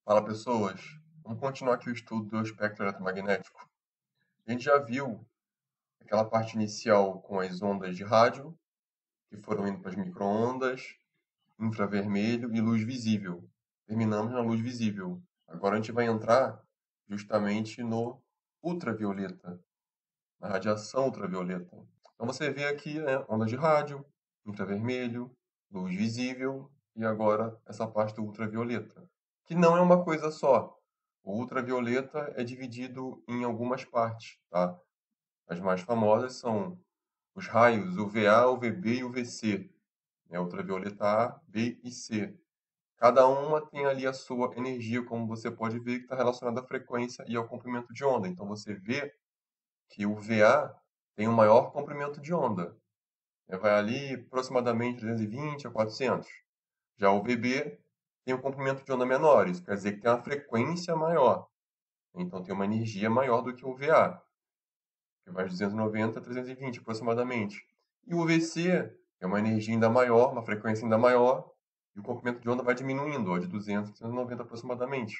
Fala, pessoas. Vamos continuar aqui o estudo do espectro eletromagnético. A gente já viu aquela parte inicial com as ondas de rádio, que foram indo para as micro-ondas, infravermelho e luz visível. Terminamos na luz visível. Agora a gente vai entrar justamente no ultravioleta, na radiação ultravioleta. Então você vê aqui, né, ondas de rádio, infravermelho, luz visível e agora essa parte do ultravioleta, que não é uma coisa só. O ultravioleta é dividido em algumas partes, tá? As mais famosas são os raios UVA, UVB e UVC, né? Ultravioleta A, B e C. Cada uma tem ali a sua energia, como você pode ver, que está relacionada à frequência e ao comprimento de onda. Então você vê que o VA tem o maior comprimento de onda, né? Vai ali aproximadamente 320 a 400. Já o VB tem um comprimento de onda menor, isso quer dizer que tem uma frequência maior. Então tem uma energia maior do que o VA, que vai de 290 a 320 aproximadamente. E o VC é uma energia ainda maior, uma frequência ainda maior, e o comprimento de onda vai diminuindo, ó, de 200 a 290 aproximadamente.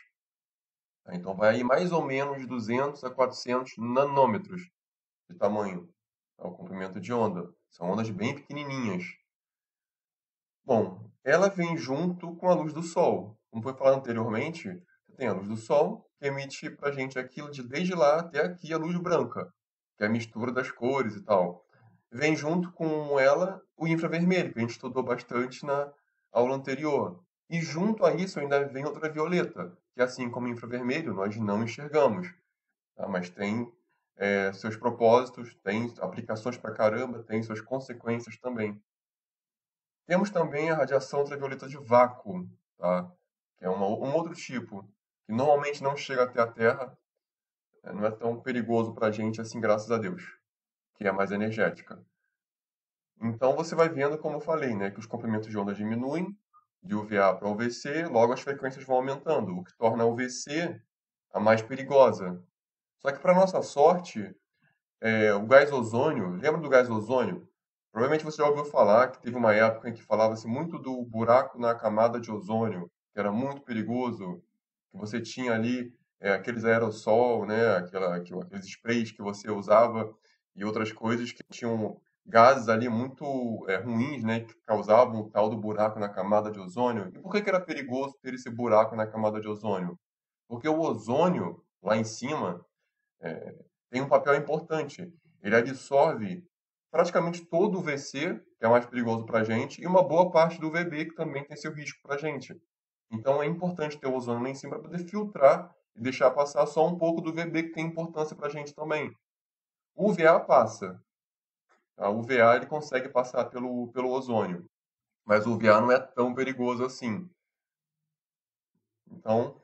Tá? Então vai aí mais ou menos de 200 a 400 nanômetros de tamanho, tá? O comprimento de onda. São ondas bem pequenininhas. Bom, ela vem junto com a luz do Sol. Como foi falado anteriormente, você tem a luz do Sol, que emite para a gente aquilo de desde lá até aqui a luz branca, que é a mistura das cores e tal. Vem junto com ela o infravermelho, que a gente estudou bastante na aula anterior. E junto a isso ainda vem ultravioleta, que assim como o infravermelho nós não enxergamos, tá? Mas tem seus propósitos, tem aplicações para caramba, tem suas consequências também. Temos também a radiação ultravioleta de vácuo, tá? Que é um outro tipo, que normalmente não chega até a Terra, né? Não é tão perigoso para a gente assim, graças a Deus, que é mais energética. Então você vai vendo, como eu falei, né, que os comprimentos de onda diminuem de UVA para UVC, logo as frequências vão aumentando, o que torna a UVC a mais perigosa. Só que, para nossa sorte, o gás ozônio, lembra do gás ozônio? Provavelmente você já ouviu falar que teve uma época em que falava-se muito do buraco na camada de ozônio, que era muito perigoso, que você tinha ali aqueles aerossol, né, aqueles sprays que você usava e outras coisas que tinham gases ali muito ruins, né, que causavam o tal do buraco na camada de ozônio. E por que era perigoso ter esse buraco na camada de ozônio? Porque o ozônio, lá em cima, tem um papel importante. Ele absorve praticamente todo o VC, que é mais perigoso para a gente, e uma boa parte do VB, que também tem seu risco para a gente. Então é importante ter o ozônio lá em cima para poder filtrar e deixar passar só um pouco do VB, que tem importância para a gente também. O UVA passa. Tá? O UVA ele consegue passar pelo ozônio, mas o UVA não é tão perigoso assim. Então,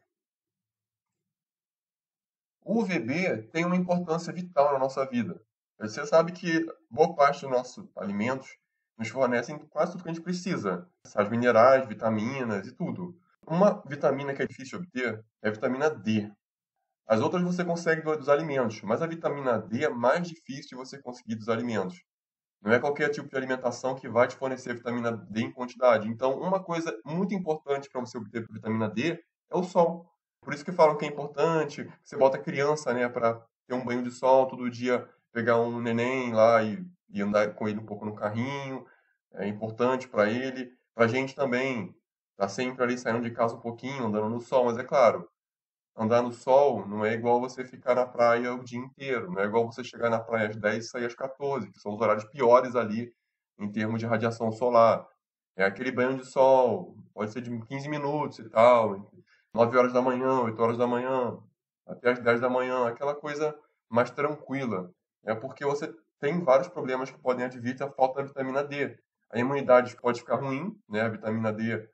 o UVB tem uma importância vital na nossa vida. Você sabe que boa parte dos nossos alimentos nos fornecem quase tudo que a gente precisa. As minerais, vitaminas e tudo. Uma vitamina que é difícil de obter é a vitamina D. As outras você consegue dos alimentos, mas a vitamina D é mais difícil de você conseguir dos alimentos. Não é qualquer tipo de alimentação que vai te fornecer vitamina D em quantidade. Então, uma coisa muito importante para você obter vitamina D é o sol. Por isso que falam que é importante, você bota a criança, né, para ter um banho de sol todo dia, pegar um neném lá e andar com ele um pouco no carrinho. É importante para ele. Para a gente também, tá sempre ali saindo de casa um pouquinho, andando no sol. Mas é claro, andar no sol não é igual você ficar na praia o dia inteiro. Não é igual você chegar na praia às 10 e sair às 14, que são os horários piores ali em termos de radiação solar. É aquele banho de sol, pode ser de 15 minutos e tal, 9 horas da manhã, 8 horas da manhã, até as 10 da manhã, aquela coisa mais tranquila. É porque você tem vários problemas que podem advir da falta da vitamina D. A imunidade pode ficar ruim, né? A vitamina D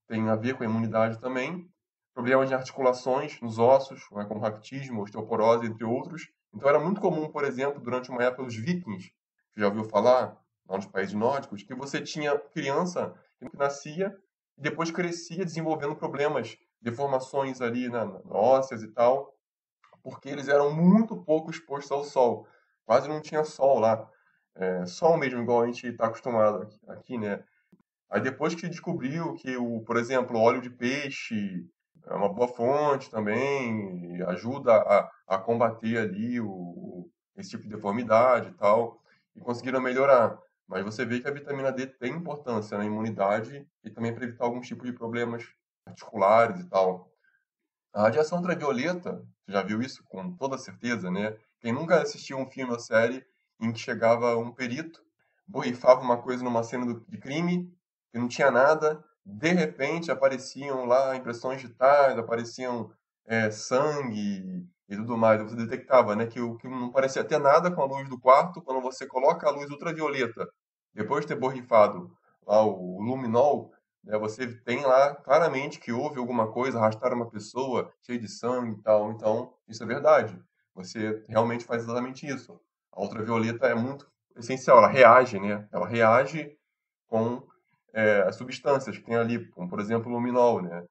tem a ver com a imunidade também. Problemas de articulações nos ossos, né, como raquitismo, osteoporose, entre outros. Então era muito comum, por exemplo, durante uma época dos vikings, que já ouviu falar, lá nos países nórdicos, que você tinha criança que nascia e depois crescia desenvolvendo problemas, deformações ali na ósseas e tal, porque eles eram muito pouco expostos ao sol. Quase não tinha sol lá. Sol mesmo, igual a gente está acostumado aqui, né? Aí depois que descobriu que, por exemplo, óleo de peixe, é uma boa fonte também, e ajuda a combater ali esse tipo de deformidade e tal, e conseguiram melhorar. Mas você vê que a vitamina D tem importância na imunidade e também para evitar alguns tipos de problemas articulares e tal. A radiação ultravioleta, você já viu isso com toda certeza, né? Quem nunca assistiu um filme ou série em que chegava um perito, borrifava uma coisa numa cena de crime, que não tinha nada, de repente apareciam lá impressões digitais, apareciam sangue e tudo mais. Você detectava, né, que não parecia ter nada com a luz do quarto, quando você coloca a luz ultravioleta, depois de ter borrifado lá o luminol, né, você tem lá claramente que houve alguma coisa, arrastaram uma pessoa cheia de sangue e tal. Então, isso é verdade. Você realmente faz exatamente isso. A ultravioleta é muito essencial, ela reage, né? Ela reage com as substâncias que tem ali, como por exemplo o luminol, né?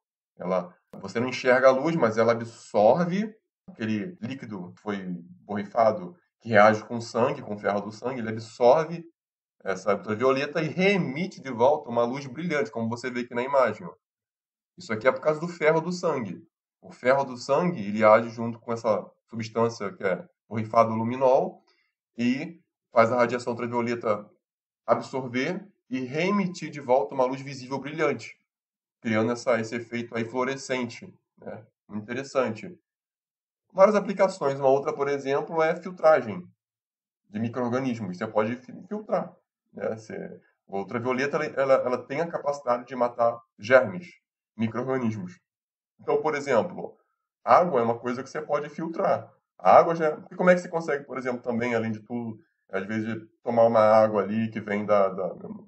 Você não enxerga a luz, mas ela absorve aquele líquido que foi borrifado, que reage com o sangue, com o ferro do sangue, ele absorve essa ultravioleta e reemite de volta uma luz brilhante, como você vê aqui na imagem. Ó. Isso aqui é por causa do ferro do sangue. O ferro do sangue, ele age junto com essa substância que é borrifado luminol e faz a radiação ultravioleta absorver e reemitir de volta uma luz visível brilhante, criando esse efeito aí fluorescente, né? Muito interessante. Várias aplicações. Uma outra, por exemplo, é filtragem de micro-organismos. Você pode filtrar. Né? A ultravioleta ela tem a capacidade de matar germes, micro-organismos. Então, por exemplo, água é uma coisa que você pode filtrar. A água já. E como é que você consegue, por exemplo, também, além de tudo, às vezes tomar uma água ali que vem da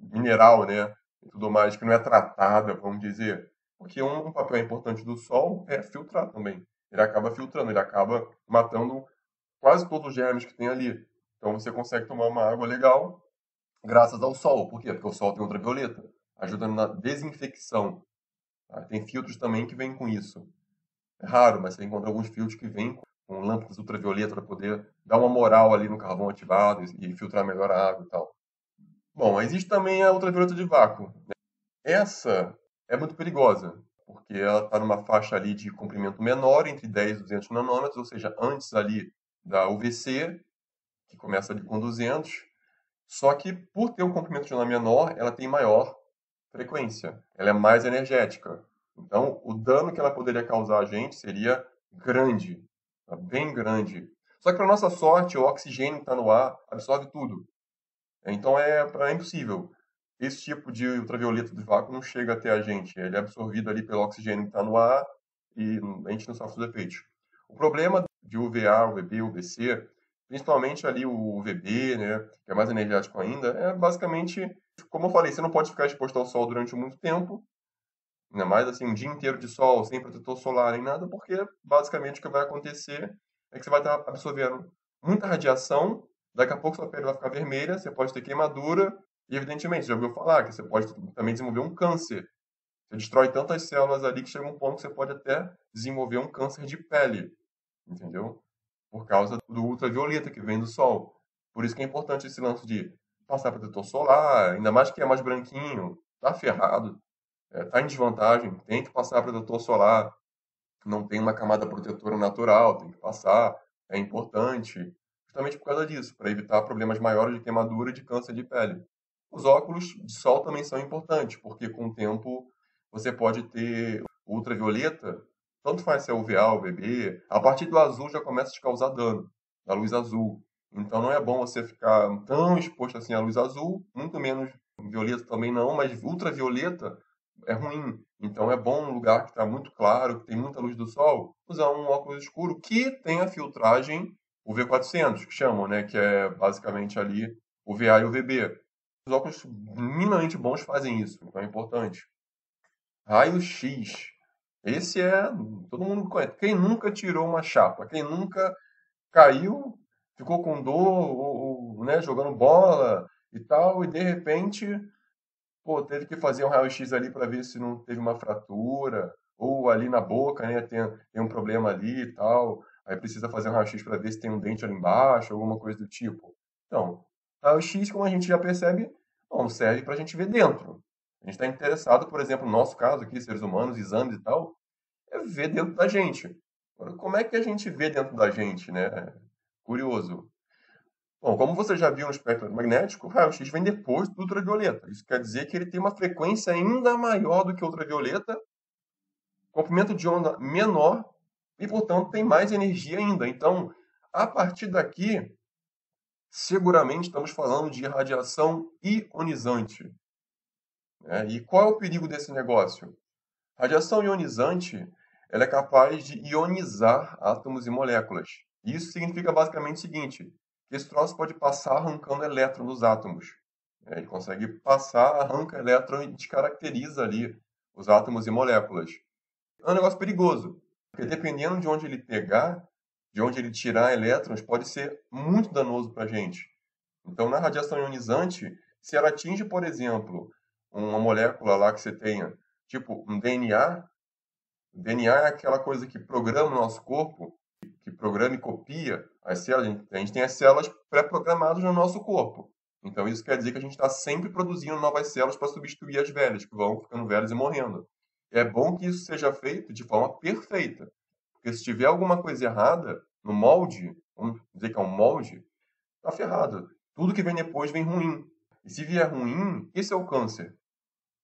mineral, né? E tudo mais, que não é tratada, vamos dizer. Porque um papel importante do sol é filtrar também. Ele acaba filtrando, ele acaba matando quase todos os germes que tem ali. Então você consegue tomar uma água legal graças ao sol. Por quê? Porque o sol tem ultravioleta, ajuda na desinfecção. Tá? Tem filtros também que vêm com isso. É raro, mas você encontra alguns filtros que vêm com lâmpadas ultravioleta para poder dar uma moral ali no carvão ativado e filtrar melhor a água e tal. Bom, existe também a ultravioleta de vácuo. Essa é muito perigosa, porque ela está numa faixa ali de comprimento menor, entre 10 e 200 nanômetros, ou seja, antes ali da UVC, que começa ali com 200. Só que, por ter um comprimento de onda menor, ela tem maior frequência. Ela é mais energética. Então, o dano que ela poderia causar a gente seria grande, tá? Bem grande. Só que, para nossa sorte, o oxigênio que está no ar absorve tudo. Então, é impossível. Esse tipo de ultravioleta do vácuo não chega até a gente. Ele é absorvido ali pelo oxigênio que está no ar e a gente não sofre os efeitos. O problema de UVA, UVB, UVC, principalmente ali o UVB, né, que é mais energético ainda, é basicamente, como eu falei, você não pode ficar exposto ao sol durante muito tempo, ainda mais assim, um dia inteiro de sol, sem protetor solar nem nada, porque basicamente o que vai acontecer é que você vai estar absorvendo muita radiação, daqui a pouco sua pele vai ficar vermelha, você pode ter queimadura, e evidentemente, já ouviu falar que você pode também desenvolver um câncer. Você destrói tantas células ali que chega um ponto que você pode até desenvolver um câncer de pele, entendeu? Por causa do ultravioleta que vem do sol. Por isso que é importante esse lance de passar protetor solar, ainda mais que é mais branquinho, tá ferrado, tá em desvantagem, tem que passar protetor solar, não tem uma camada protetora natural, tem que passar, é importante, justamente por causa disso, para evitar problemas maiores de queimadura e de câncer de pele. Os óculos de sol também são importantes, porque com o tempo você pode ter ultravioleta, tanto faz se é UVA, UVB, a partir do azul já começa a te causar dano, da luz azul. Então não é bom você ficar tão exposto assim à luz azul, muito menos violeta também não, mas ultravioleta é ruim. Então é bom um lugar que está muito claro, que tem muita luz do sol, usar um óculos escuro que tem a filtragem UV400, que chamam, né? Que é basicamente ali o VA e o VB. Os óculos minimamente bons fazem isso, então é importante. Raio-X. Esse todo mundo conhece. Quem nunca tirou uma chapa? Quem nunca caiu, ficou com dor, né, jogando bola e tal, e de repente pô, teve que fazer um raio-x ali para ver se não teve uma fratura, ou ali na boca, né, tem um problema ali e tal. Aí precisa fazer um raio-x para ver se tem um dente ali embaixo, alguma coisa do tipo. Então, raio-x, como a gente já percebe, não serve para a gente ver dentro. A gente está interessado, por exemplo, no nosso caso aqui, seres humanos, exames e tal, é ver dentro da gente. Agora, como é que a gente vê dentro da gente, né? Curioso. Bom, como você já viu no espectro magnético, o raio-x vem depois do ultravioleta. Isso quer dizer que ele tem uma frequência ainda maior do que o ultravioleta, comprimento de onda menor e, portanto, tem mais energia ainda. Então, a partir daqui, seguramente estamos falando de radiação ionizante, né? E qual é o perigo desse negócio? Radiação ionizante, ela é capaz de ionizar átomos e moléculas. Isso significa basicamente o seguinte, que esse troço pode passar arrancando elétron dos átomos. Ele consegue passar, arranca elétron e descaracteriza ali os átomos e moléculas. É um negócio perigoso, porque dependendo de onde ele pegar, de onde ele tirar elétrons, pode ser muito danoso para a gente. Então, na radiação ionizante, se ela atinge, por exemplo, uma molécula lá que você tenha, tipo um DNA, o DNA é aquela coisa que programa o nosso corpo, que programa e copia as células. A gente tem as células pré-programadas no nosso corpo. Então, isso quer dizer que a gente está sempre produzindo novas células para substituir as velhas, que vão ficando velhas e morrendo. É bom que isso seja feito de forma perfeita. Porque se tiver alguma coisa errada no molde, vamos dizer que é um molde, tá ferrado. Tudo que vem depois vem ruim. E se vier ruim, esse é o câncer.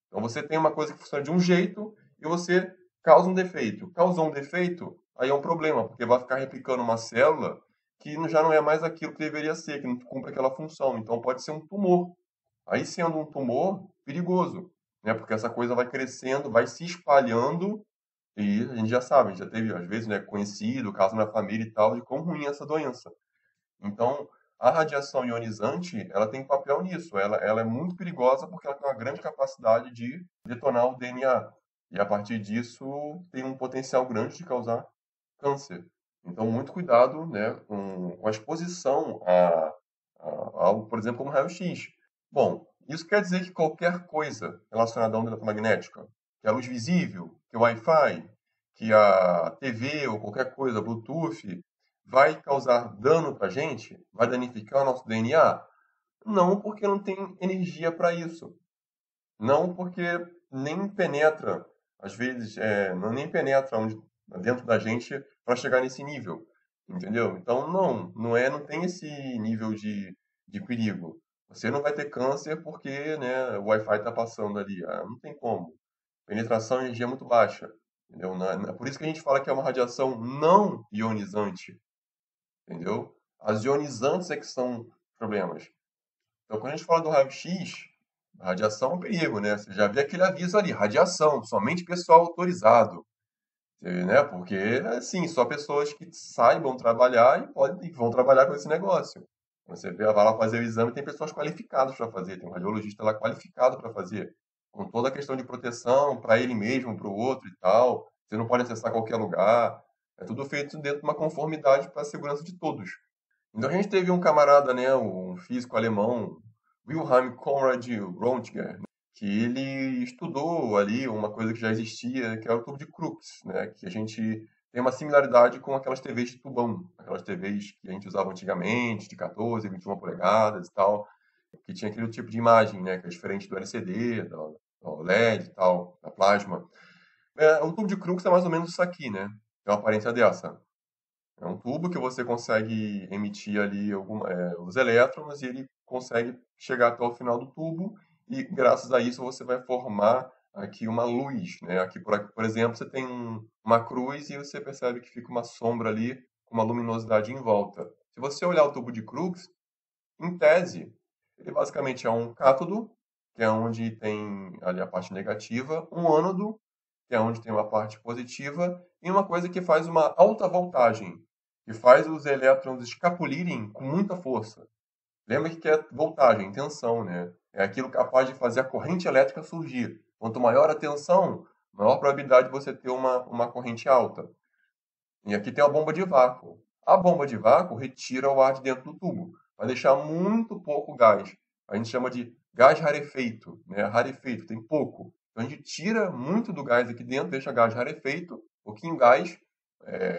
Então você tem uma coisa que funciona de um jeito e você causa um defeito. Causou um defeito, aí é um problema, porque vai ficar replicando uma célula que já não é mais aquilo que deveria ser, que não cumpre aquela função. Então pode ser um tumor. Aí sendo um tumor, perigoso, né? Porque essa coisa vai crescendo, vai se espalhando e a gente já sabe, a gente já teve às vezes, né, conhecido, caso na família e tal, de quão ruim é essa doença. Então, a radiação ionizante, ela tem papel nisso. Ela é muito perigosa porque ela tem uma grande capacidade de detonar o DNA. E a partir disso, tem um potencial grande de causar câncer. Então, muito cuidado, né, com a exposição a algo, por exemplo, como raio-x. Bom, isso quer dizer que qualquer coisa relacionada à onda eletromagnética, que a luz visível, que o Wi-Fi, que a TV ou qualquer coisa, Bluetooth, vai causar dano para a gente? Vai danificar o nosso DNA? Não, porque não tem energia para isso. Não, porque nem penetra, às vezes, não nem penetra dentro da gente para chegar nesse nível. Entendeu? Então, não tem esse nível de perigo. Você não vai ter câncer porque, né, o Wi-Fi está passando ali. Ah, não tem como. Penetração de energia é muito baixa. Entendeu? Por isso que a gente fala que é uma radiação não ionizante. Entendeu? As ionizantes é que são problemas. Então, quando a gente fala do raio-x, a radiação é um perigo, né? Você já vê aquele aviso ali, radiação, somente pessoal autorizado, né? Porque, assim, só pessoas que saibam trabalhar e vão trabalhar com esse negócio. Você vai lá fazer o exame, tem pessoas qualificadas para fazer, tem um radiologista lá qualificado para fazer, com toda a questão de proteção para ele mesmo, para o outro e tal. Você não pode acessar qualquer lugar. É tudo feito dentro de uma conformidade para a segurança de todos. Então a gente teve um camarada, né, um físico alemão, Wilhelm Conrad Röntgen, que ele estudou ali uma coisa que já existia, que é o tubo de Crookes, né, que a gente tem uma similaridade com aquelas TVs de tubão, aquelas TVs que a gente usava antigamente, de 14, 21 polegadas e tal, que tinha aquele tipo de imagem, né, que é diferente do LCD, do OLED e tal, da plasma. O tubo de Crookes é mais ou menos isso aqui, né, é uma aparência dessa. É um tubo que você consegue emitir ali os elétrons e ele consegue chegar até o final do tubo e graças a isso você vai formar aqui uma luz, né? Aqui, por exemplo, você tem uma cruz e você percebe que fica uma sombra ali com uma luminosidade em volta. Se você olhar o tubo de Crookes, em tese, ele basicamente é um cátodo, que é onde tem ali a parte negativa, um ânodo, que é onde tem uma parte positiva, e uma coisa que faz uma alta voltagem, que faz os elétrons escapulirem com muita força. Lembra que é voltagem, tensão, né? É aquilo capaz de fazer a corrente elétrica surgir. Quanto maior a tensão, maior a probabilidade de você ter uma corrente alta. E aqui tem a bomba de vácuo. A bomba de vácuo retira o ar de dentro do tubo, vai deixar muito pouco gás. A gente chama de gás rarefeito, né? Rarefeito, tem pouco. Então a gente tira muito do gás aqui dentro, deixa gás rarefeito, pouquinho gás,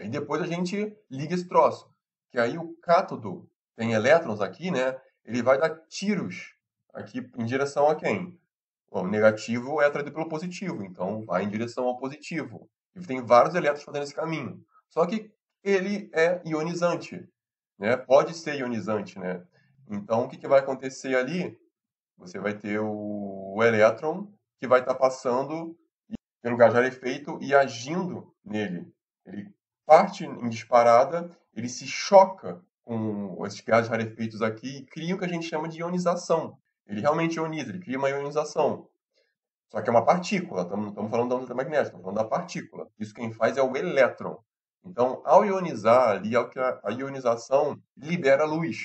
e depois a gente liga esse troço. Que aí o cátodo tem elétrons aqui, né? Ele vai dar tiros aqui em direção a quem? O negativo é atraído pelo positivo, então vai em direção ao positivo. E tem vários elétrons fazendo esse caminho. Só que ele é ionizante, né? Pode ser ionizante, né? Então, o que vai acontecer ali? Você vai ter o elétron que vai estar passando pelo gás rarefeito e agindo nele. Ele parte em disparada, ele se choca com esses gases rarefeitos aqui e cria o que a gente chama de ionização. Ele realmente ioniza, ele cria uma ionização. Só que é uma partícula, estamos falando da onda magnética, estamos falando da partícula. Isso quem faz é o elétron. Então, ao ionizar ali, a ionização libera luz.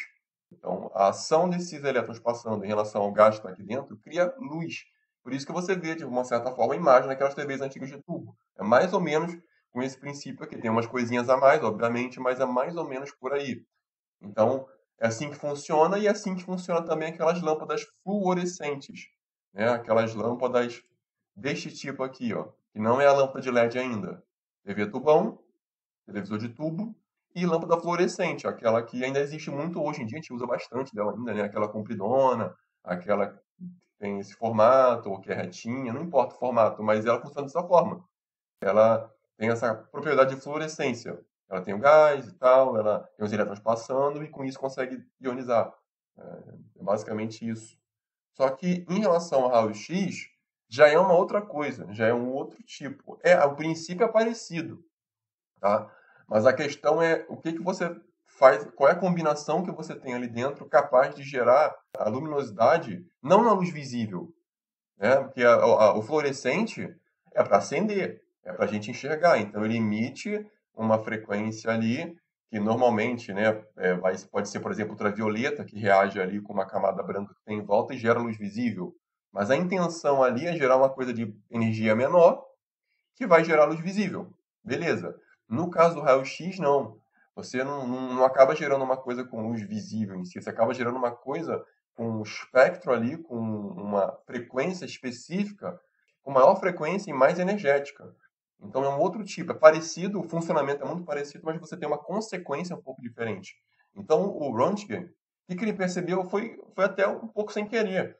Então, a ação desses elétrons passando em relação ao gás que está aqui dentro cria luz. Por isso que você vê, de uma certa forma, a imagem naquelas TVs antigas de tubo. É mais ou menos com esse princípio aqui. Tem umas coisinhas a mais, obviamente, mas é mais ou menos por aí. Então, é assim que funciona e é assim que funciona também aquelas lâmpadas fluorescentes, né? Aquelas lâmpadas deste tipo aqui, ó, que não é a lâmpada de LED ainda. TV tubão, televisor de tubo e lâmpada fluorescente, aquela que ainda existe muito hoje em dia, a gente usa bastante dela ainda, né? Aquela compridona, aquela que tem esse formato, ou que é retinha, não importa o formato, mas ela funciona dessa forma. Ela tem essa propriedade de fluorescência. Ela tem o gás e tal, ela tem os elétrons passando e com isso consegue ionizar. É basicamente isso. Só que em relação ao raio-x, já é uma outra coisa, já é um outro tipo. O princípio é parecido, tá? Mas a questão é o que você faz, qual é a combinação que você tem ali dentro capaz de gerar a luminosidade, não na luz visível, né? Porque o fluorescente é para acender, é para a gente enxergar. Então ele emite uma frequência ali que normalmente, né, pode ser, por exemplo, ultravioleta, que reage ali com uma camada branca que tem em volta e gera luz visível. Mas a intenção ali é gerar uma coisa de energia menor que vai gerar luz visível. Beleza. No caso do raio-x, não. Você não acaba gerando uma coisa com luz visível em si, você acaba gerando uma coisa com um espectro ali, com uma frequência específica, com maior frequência e mais energética. Então é um outro tipo, é parecido, o funcionamento é muito parecido, mas você tem uma consequência um pouco diferente. Então o Röntgen, o que ele percebeu foi até um pouco sem querer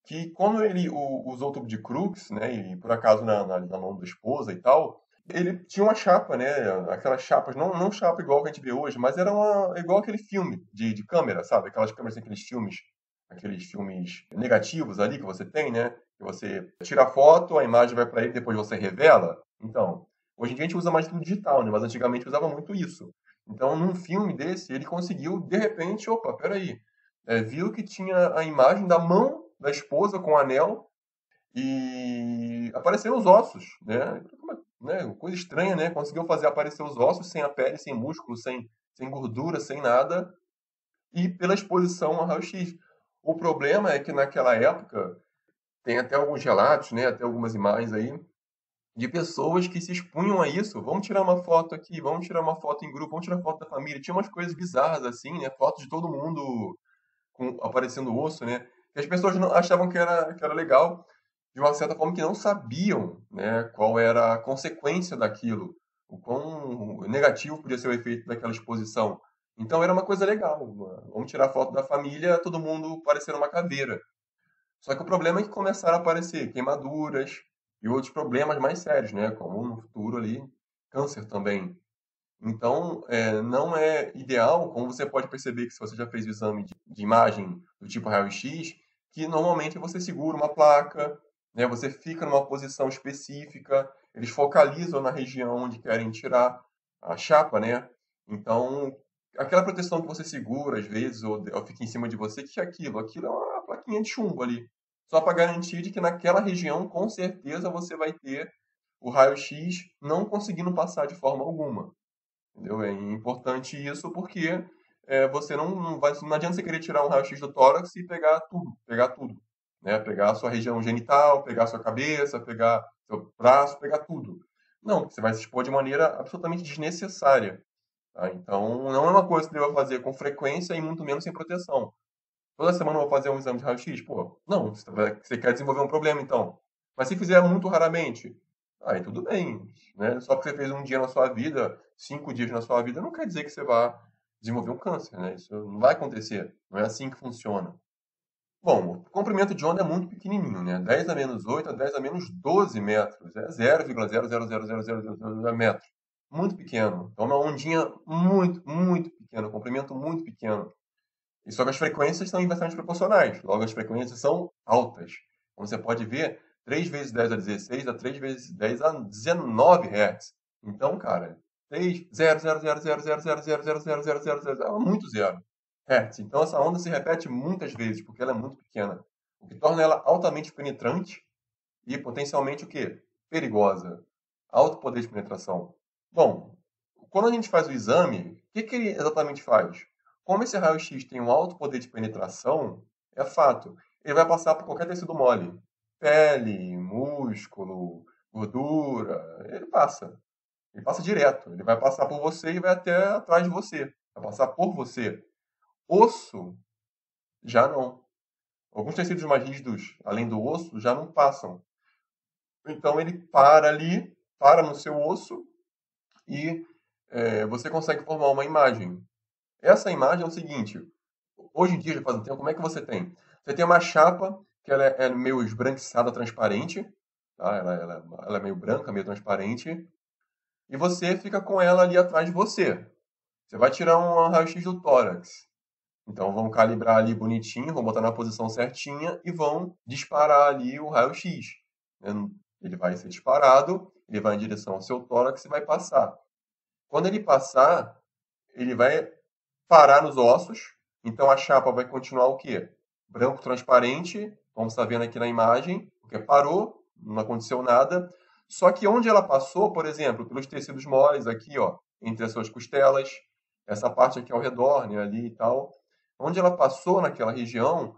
que quando ele usou o tubo de Crookes, né, e por acaso na mão da esposa e tal, ele tinha uma chapa, né, aquelas chapas, não chapa igual que a gente vê hoje, mas era igual aquele filme de câmera, sabe? Aquelas câmeras, aqueles filmes negativos ali que você tem, né, que você tira a foto, a imagem vai para ele, depois você revela. Então, hoje em dia a gente usa mais tudo digital, né, mas antigamente usava muito isso. Então, num filme desse, ele conseguiu, de repente, opa, peraí, viu que tinha a imagem da mão da esposa com o anel e apareceram os ossos, né? Coisa estranha, né? Conseguiu fazer aparecer os ossos sem a pele, sem músculo, sem gordura, sem nada, e pela exposição ao raio-x. O problema é que naquela época tem até alguns relatos, né? Até algumas imagens aí de pessoas que se expunham a isso. Vamos tirar uma foto aqui, vamos tirar uma foto em grupo, vamos tirar foto da família. Tinha umas coisas bizarras assim, né? Fotos de todo mundo aparecendo osso, né? E as pessoas não, achavam que era legal, de uma certa forma que não sabiam, né, qual era a consequência daquilo, o quão negativo podia ser o efeito daquela exposição. Então era uma coisa legal. Vamos tirar foto da família, todo mundo parecendo uma caveira. Só que o problema é que começaram a aparecer queimaduras e outros problemas mais sérios, né, como no futuro ali, câncer também. Então, não é ideal, como você pode perceber que se você já fez o exame de imagem do tipo raio-x, que normalmente você segura uma placa, né, você fica numa posição específica, eles focalizam na região onde querem tirar a chapa, né? Então, aquela proteção que você segura às vezes, ou fica em cima de você, que é aquilo? Aquilo é uma plaquinha de chumbo ali. Só para garantir de que naquela região, com certeza, você vai ter o raio-x não conseguindo passar de forma alguma. Entendeu? É importante isso porque você não adianta você querer tirar um raio-x do tórax e pegar tudo, né? Pegar a sua região genital, pegar a sua cabeça, pegar seu braço, pegar tudo. Não, você vai se expor de maneira absolutamente desnecessária. Tá? Então, não é uma coisa que você deva fazer com frequência e muito menos sem proteção. Toda semana eu vou fazer um exame de raio-x? Pô, não, você quer desenvolver um problema então. Mas se fizer muito raramente, aí tudo bem, né? Só porque você fez um dia na sua vida, 5 dias na sua vida, não quer dizer que você vai desenvolver um câncer, né? Isso não vai acontecer. Não é assim que funciona. Bom, o comprimento de onda é muito pequenininho, né? 10 a menos 8 a 10 a menos 12 metros. É 0,0000000 metro. Muito pequeno. Então, é uma ondinha muito, muito pequena. Um comprimento muito pequeno. E só que as frequências são inversamente proporcionais. Logo, as frequências são altas. Como você pode ver, 3 vezes 10 a 16 dá 3 vezes 10 a 19 Hz. Então, cara, 3, 0, 0, 0, 0, 0, 0, 0, 0, 0, 0, 0, 0, é muito zero Hz. Então, essa onda se repete muitas vezes, porque ela é muito pequena. O que torna ela altamente penetrante e potencialmente o quê? Perigosa. Alto poder de penetração. Bom, quando a gente faz o exame, o que ele exatamente faz? Como esse raio-x tem um alto poder de penetração, é fato, ele vai passar por qualquer tecido mole. Pele, músculo, gordura, ele passa. Ele passa direto. Ele vai passar por você e vai até atrás de você. Vai passar por você. Osso, já não. Alguns tecidos mais rígidos, além do osso, já não passam. Então ele para ali, para no seu osso e você consegue formar uma imagem. Essa imagem é o seguinte: hoje em dia, já faz um tempo, como é que você tem? Você tem uma chapa que ela é meio esbranquiçada, transparente, tá? Ela é meio branca, meio transparente, e você fica com ela ali atrás de você. Você vai tirar um raio-x do tórax. Então vão calibrar ali bonitinho, vão botar na posição certinha e vão disparar ali o raio-x. Ele vai ser disparado, ele vai em direção ao seu tórax e vai passar. Quando ele passar, ele vai parar nos ossos, então a chapa vai continuar o quê? Branco transparente, como está vendo aqui na imagem, porque parou, não aconteceu nada. Só que onde ela passou, por exemplo, pelos tecidos moles aqui, ó, entre as suas costelas, essa parte aqui ao redor, né, ali e tal, onde ela passou naquela região,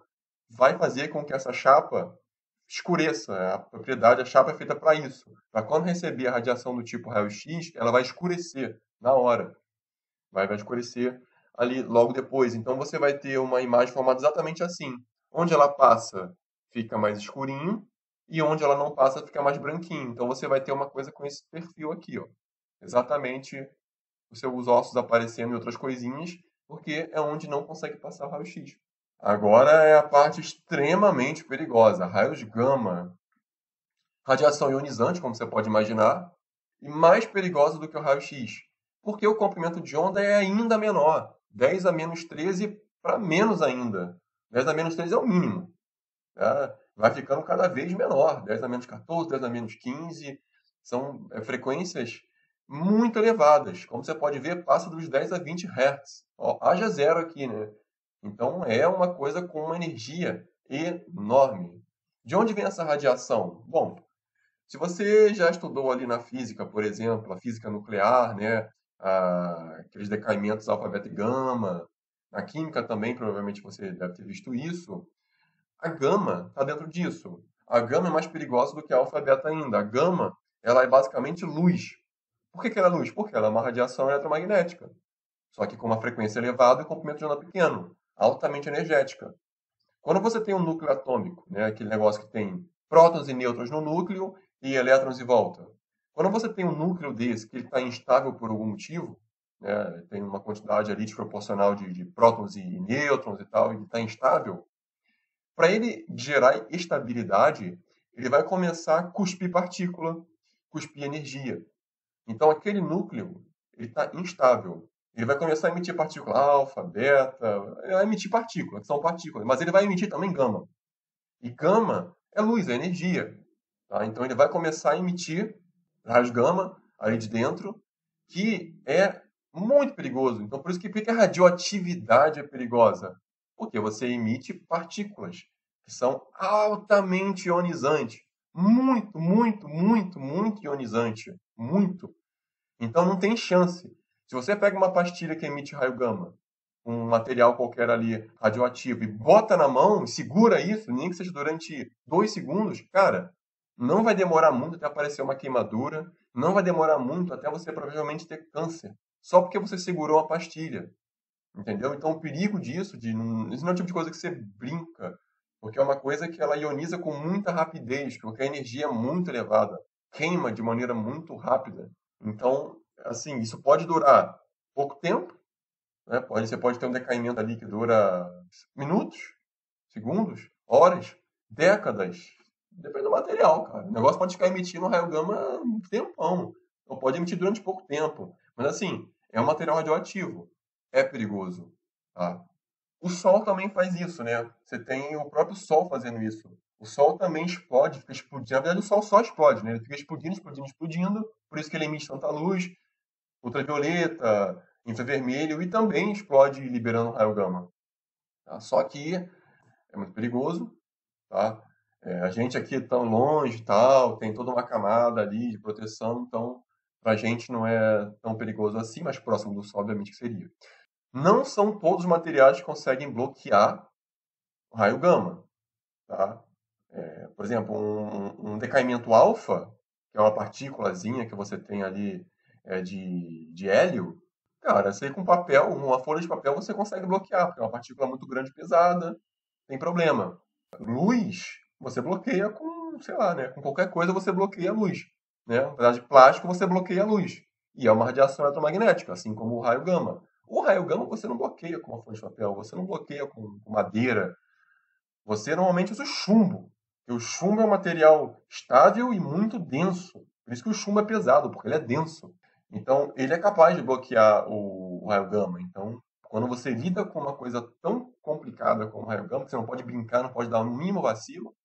vai fazer com que essa chapa escureça. A propriedade, a chapa é feita para isso. Para quando receber a radiação do tipo raio-x, ela vai escurecer na hora. Vai escurecer ali logo depois. Então você vai ter uma imagem formada exatamente assim. Onde ela passa, fica mais escurinho, e onde ela não passa, fica mais branquinho. Então você vai ter uma coisa com esse perfil aqui, ó. Exatamente os seus ossos aparecendo e outras coisinhas, porque é onde não consegue passar o raio-x. Agora é a parte extremamente perigosa, raios gama. Radiação ionizante, como você pode imaginar, e mais perigosa do que o raio-x, porque o comprimento de onda é ainda menor, 10 a menos 13 para menos ainda. 10 a menos 13 é o mínimo. Tá? Vai ficando cada vez menor, 10 a menos 14, 10 a menos 15, são frequências muito elevadas. Como você pode ver, passa dos 10 a 20 Hz. Ó, haja zero aqui, né? Então é uma coisa com uma energia enorme. De onde vem essa radiação? Bom, se você já estudou ali na física, por exemplo, a física nuclear, né, aqueles decaimentos alfa, beta e gama, na química também, provavelmente você deve ter visto isso, a gama está dentro disso. A gama é mais perigosa do que a alfa, beta ainda. A gama, ela é basicamente luz. Por que ela é luz? Porque ela é uma radiação eletromagnética, só que com uma frequência elevada e comprimento de onda pequeno, altamente energética. Quando você tem um núcleo atômico, né, aquele negócio que tem prótons e nêutrons no núcleo e elétrons em volta. Quando você tem um núcleo desse que está instável por algum motivo, né, tem uma quantidade ali desproporcional de prótons e nêutrons e tal, e ele está instável, para ele gerar estabilidade, ele vai começar a cuspir partícula, cuspir energia. Então aquele núcleo ele está instável. Ele vai começar a emitir partícula alfa, beta, ele vai emitir partículas, que são partículas, mas ele vai emitir também gama. E gama é luz, é energia. Tá? Então ele vai começar a emitir raios gama aí de dentro, que é muito perigoso. Então por isso que a radioatividade é perigosa. Porque você emite partículas que são altamente ionizantes. Muito, muito, muito, muito ionizante. Muito. Então não tem chance. Se você pega uma pastilha que emite raio gama, um material qualquer ali radioativo, e bota na mão, segura isso, nem que seja durante 2 segundos, cara, não vai demorar muito até aparecer uma queimadura, não vai demorar muito até você provavelmente ter câncer, só porque você segurou a pastilha. Entendeu? Então o perigo disso, isso não é o tipo de coisa que você brinca, porque é uma coisa que ela ioniza com muita rapidez, porque a energia é muito elevada, queima de maneira muito rápida. Então, assim, isso pode durar pouco tempo, né? Você pode ter um decaimento ali que dura minutos, segundos, horas, décadas. Depende do material, cara. O negócio pode ficar emitindo raio gama um tempão. Ou pode emitir durante pouco tempo. Mas assim, é um material radioativo. É perigoso. Tá? O Sol também faz isso, né? Você tem o próprio Sol fazendo isso. O Sol também explode, fica explodindo. Na verdade, o Sol só explode, né? Ele fica explodindo, explodindo, explodindo. Por isso que ele emite tanta luz, ultravioleta, infravermelho, e também explode liberando raio gama. Tá? Só que é muito perigoso, tá? A gente aqui é tão longe e tal, tem toda uma camada ali de proteção, então para a gente não é tão perigoso assim, mas próximo do Sol, obviamente que seria. Não são todos os materiais que conseguem bloquear o raio gama, tá? Por exemplo, um decaimento alfa, que é uma partículazinha que você tem ali de hélio, cara, você com papel, uma folha de papel, você consegue bloquear, porque é uma partícula muito grande e pesada, tem problema. Luz, você bloqueia com, sei lá, né? Com qualquer coisa você bloqueia a luz. Né? Um pedaço de plástico você bloqueia a luz. E é uma radiação eletromagnética, assim como o raio gama. O raio gama você não bloqueia com uma folha de papel, você não bloqueia com madeira. Você normalmente usa o chumbo. E o chumbo é um material estável e muito denso. Por isso que o chumbo é pesado, porque ele é denso. Então, ele é capaz de bloquear o raio gama. Então, quando você lida com uma coisa tão complicada como o raio gama, que você não pode brincar, não pode dar um mínimo vacilo,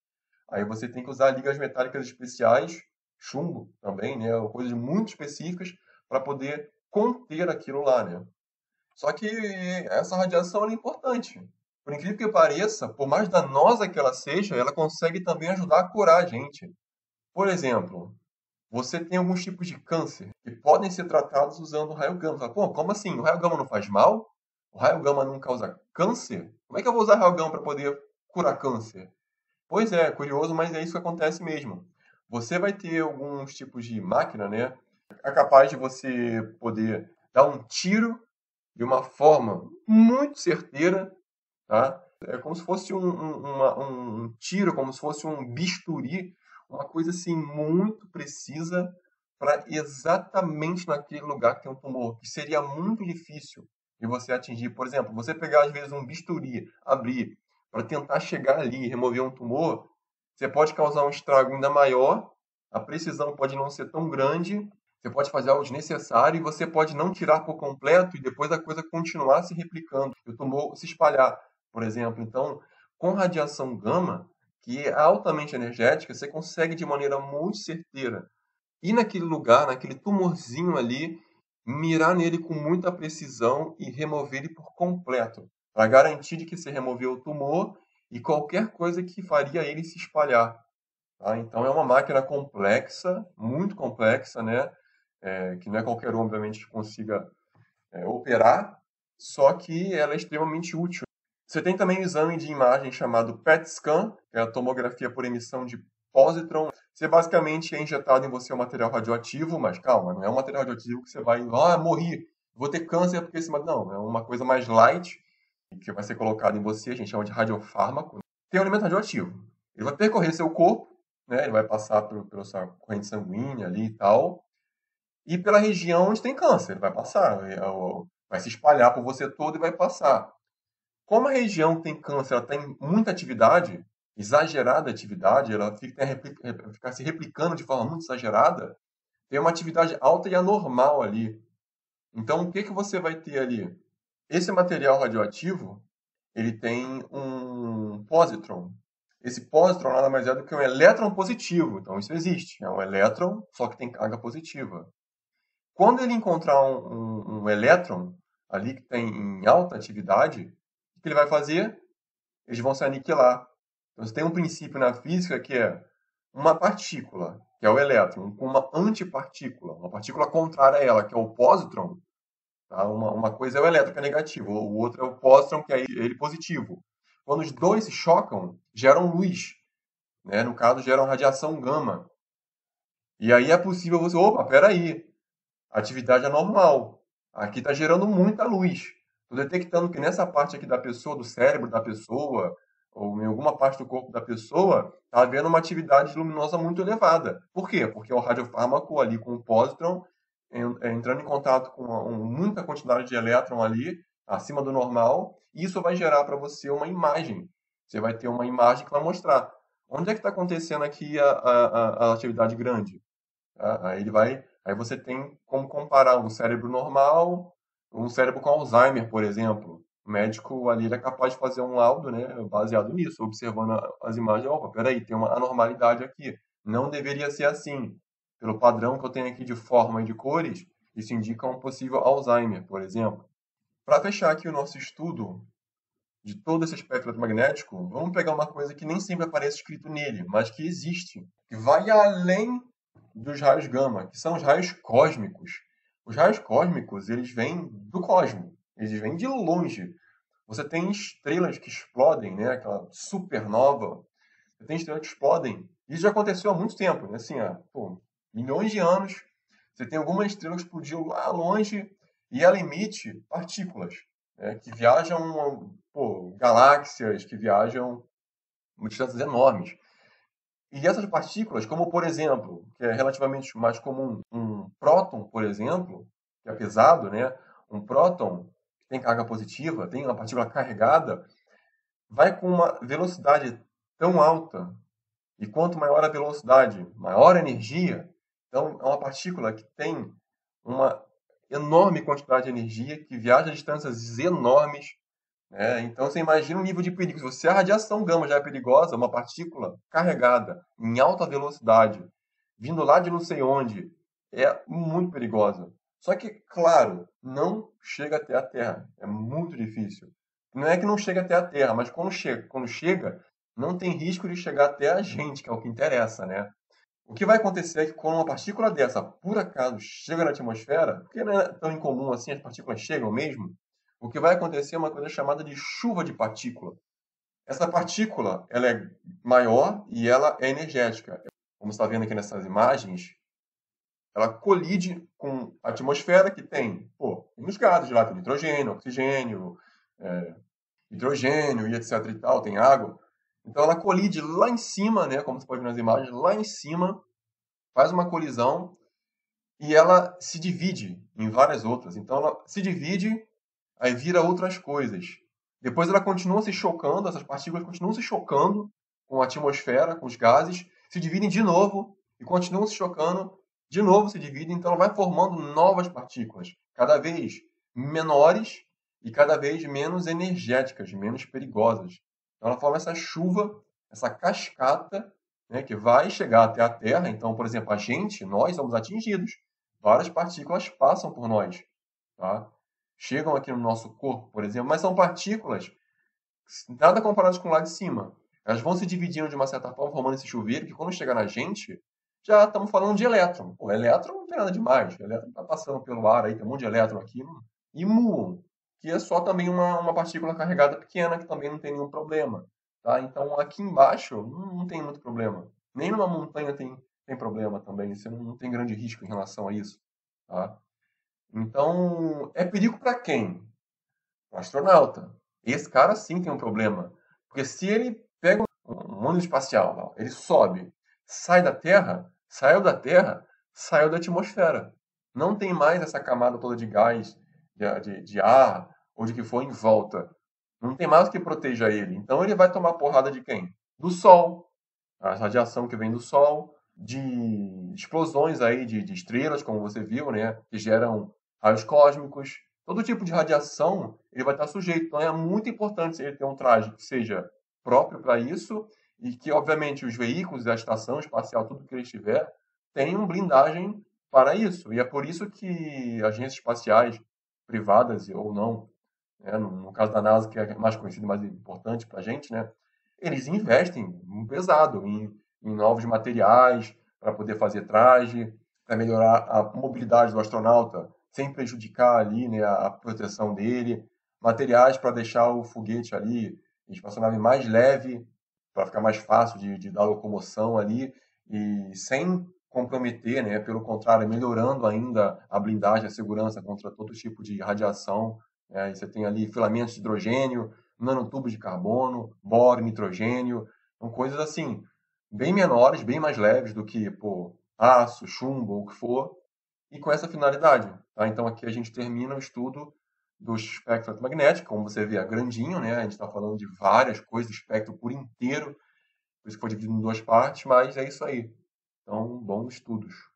aí você tem que usar ligas metálicas especiais, chumbo também, né? Coisas muito específicas para poder conter aquilo lá, né? Só que essa radiação é importante. Por incrível que pareça, por mais danosa que ela seja, ela consegue também ajudar a curar a gente. Por exemplo, você tem alguns tipos de câncer que podem ser tratados usando o raio gama. Você fala, pô, como assim? O raio gama não faz mal? O raio gama não causa câncer? Como é que eu vou usar raio gama para poder curar câncer? Pois é, curioso, mas é isso que acontece mesmo. Você vai ter alguns tipos de máquina, né? É capaz de você poder dar um tiro de uma forma muito certeira, tá? É como se fosse um tiro, como se fosse um bisturi, uma coisa assim muito precisa para exatamente naquele lugar que tem um tumor, que seria muito difícil de você atingir. Por exemplo, você pegar às vezes um bisturi, abrir para tentar chegar ali e remover um tumor, você pode causar um estrago ainda maior, a precisão pode não ser tão grande, você pode fazer algo desnecessário e você pode não tirar por completo e depois a coisa continuar se replicando, e o tumor se espalhar, por exemplo. Então, com radiação gama, que é altamente energética, você consegue de maneira muito certeira ir naquele lugar, naquele tumorzinho ali, mirar nele com muita precisão e remover ele por completo, para garantir de que você removeu o tumor e qualquer coisa que faria ele se espalhar. Tá? Então é uma máquina complexa, muito complexa, né? Que não é qualquer um, obviamente, que consiga operar, só que ela é extremamente útil. Você tem também um exame de imagem chamado PET scan, que é a tomografia por emissão de pósitron. Você basicamente é injetado em você um material radioativo, mas calma, não é um material radioativo que você vai, morri, vou ter câncer porque esse... Não, é uma coisa mais light, que vai ser colocado em você, a gente chama de radiofármaco. Tem um elemento radioativo. Ele vai percorrer seu corpo, né? Ele vai passar pela sua corrente sanguínea ali e tal, e pela região onde tem câncer. Ele vai passar, vai se espalhar por você todo e vai passar. Como a região que tem câncer ela tem muita atividade, exagerada atividade, ela fica se replicando de forma muito exagerada, tem uma atividade alta e anormal ali. Então, o que, que você vai ter ali? Esse material radioativo, ele tem um positron. Esse positron nada mais é do que um elétron positivo. Então, isso existe. É um elétron, só que tem carga positiva. Quando ele encontrar um elétron ali que tem em alta atividade, o que ele vai fazer? Eles vão se aniquilar. Então, você tem um princípio na física que é uma partícula, que é o elétron, com uma antipartícula, uma partícula contrária a ela, que é o pósitron. Tá? Uma coisa é o elétron, que é negativo, o outro é o pósitron, que é ele positivo. Quando os dois se chocam, geram luz. Né? No caso, geram radiação gama. E aí é possível você... Opa, peraí. A atividade é normal. Aqui está gerando muita luz. Estou detectando que nessa parte aqui da pessoa, do cérebro da pessoa, ou em alguma parte do corpo da pessoa, está havendo uma atividade luminosa muito elevada. Por quê? Porque o radiofármaco ali com o pósitron entrando em contato com muita quantidade de elétron ali, acima do normal, e isso vai gerar para você uma imagem. Você vai ter uma imagem que vai mostrar onde é que está acontecendo aqui a atividade grande. Tá? Aí você tem como comparar um cérebro normal, um cérebro com Alzheimer, por exemplo. O médico ali ele é capaz de fazer um laudo, né, baseado nisso, observando as imagens. Opa, peraí, tem uma anormalidade aqui. Não deveria ser assim. Pelo padrão que eu tenho aqui de forma e de cores, isso indica um possível Alzheimer, por exemplo. Para fechar aqui o nosso estudo de todo esse espectro eletromagnético, vamos pegar uma coisa que nem sempre aparece escrito nele, mas que existe, que vai além dos raios gama, que são os raios cósmicos. Os raios cósmicos, eles vêm do cosmos, eles vêm de longe. Você tem estrelas que explodem, né? Aquela supernova. Você tem estrelas que explodem. Isso já aconteceu há muito tempo, né? Assim, há milhões de anos. Você tem alguma estrela que explodiu lá longe e ela emite partículas, né? Que viajam, galáxias, que viajam distâncias enormes. E essas partículas, como por exemplo, que é relativamente mais comum, um próton, por exemplo, que é pesado, né? Um próton que tem carga positiva, tem uma partícula carregada, vai com uma velocidade tão alta, e quanto maior a velocidade, maior a energia. Então, é uma partícula que tem uma enorme quantidade de energia, que viaja a distâncias enormes, né? Então, você imagina o nível de perigo. Se a radiação gama já é perigosa, uma partícula carregada em alta velocidade, vindo lá de não sei onde, é muito perigosa. Só que, claro, não chega até a Terra. É muito difícil. Não é que não chega até a Terra, mas quando chega, não tem risco de chegar até a gente, que é o que interessa, né? O que vai acontecer é que quando uma partícula dessa, por acaso, chega na atmosfera, porque não é tão incomum assim, as partículas chegam mesmo, o que vai acontecer é uma coisa chamada de chuva de partícula. Essa partícula, ela é maior e ela é energética. Como você está vendo aqui nessas imagens, ela colide com a atmosfera que tem, nos gases lá, tem nitrogênio, oxigênio, é, hidrogênio e etc e tal, tem água. Então ela colide lá em cima, né, como você pode ver nas imagens, lá em cima, faz uma colisão e ela se divide em várias outras. Então ela se divide, aí vira outras coisas. Depois ela continua se chocando, essas partículas continuam se chocando com a atmosfera, com os gases, se dividem de novo e continuam se chocando, de novo se dividem, então ela vai formando novas partículas, cada vez menores e cada vez menos energéticas, menos perigosas. Então ela forma essa chuva, essa cascata, né, que vai chegar até a Terra. Então, por exemplo, nós somos atingidos. Várias partículas passam por nós, tá? Chegam aqui no nosso corpo, por exemplo, mas são partículas nada comparadas com lá de cima. Elas vão se dividindo de uma certa forma, formando esse chuveiro, que quando chegar na gente, já estamos falando de elétron. O elétron não tem nada demais. O elétron está passando pelo ar aí, tem um monte de elétron aqui. E muon, que é só também uma partícula carregada pequena, que também não tem nenhum problema. Tá? Então, aqui embaixo, não tem muito problema. Nem numa montanha tem problema também. Você não tem grande risco em relação a isso. Tá? Então, é perigo para quem? O astronauta. Esse cara sim tem um problema. Porque se ele pega um ônibus espacial, ele sobe, sai da Terra, saiu da Terra, saiu da atmosfera. Não tem mais essa camada toda de gás, de ar, ou de que for em volta. Não tem mais o que proteja ele. Então ele vai tomar porrada de quem? Do Sol. A radiação que vem do Sol, de explosões aí de estrelas, como você viu, né? Que geram raios cósmicos. Todo tipo de radiação ele vai estar sujeito. Então é muito importante ele ter um traje que seja próprio para isso e que, obviamente, os veículos da estação espacial, tudo que ele tiver, tenham blindagem para isso. E é por isso que agências espaciais, privadas ou não, né, no caso da NASA, que é mais conhecido, mais importante para a gente, né, eles investem pesado em novos materiais para poder fazer traje, para melhorar a mobilidade do astronauta, sem prejudicar ali, né, a proteção dele, materiais para deixar o foguete ali, a espaçonave mais leve, para ficar mais fácil de dar locomoção ali, e sem comprometer, né, pelo contrário, melhorando ainda a blindagem, a segurança contra todo tipo de radiação. Né? Você tem ali filamentos de hidrogênio, nanotubos de carbono, boro, nitrogênio, são coisas assim, bem menores, bem mais leves do que aço, chumbo ou o que for, e com essa finalidade. Tá? Então aqui a gente termina o estudo do espectro eletromagnético, como você vê, é grandinho, né? A gente está falando de várias coisas, o espectro por inteiro, por isso que foi dividido em duas partes, mas é isso aí. Então, bons estudos.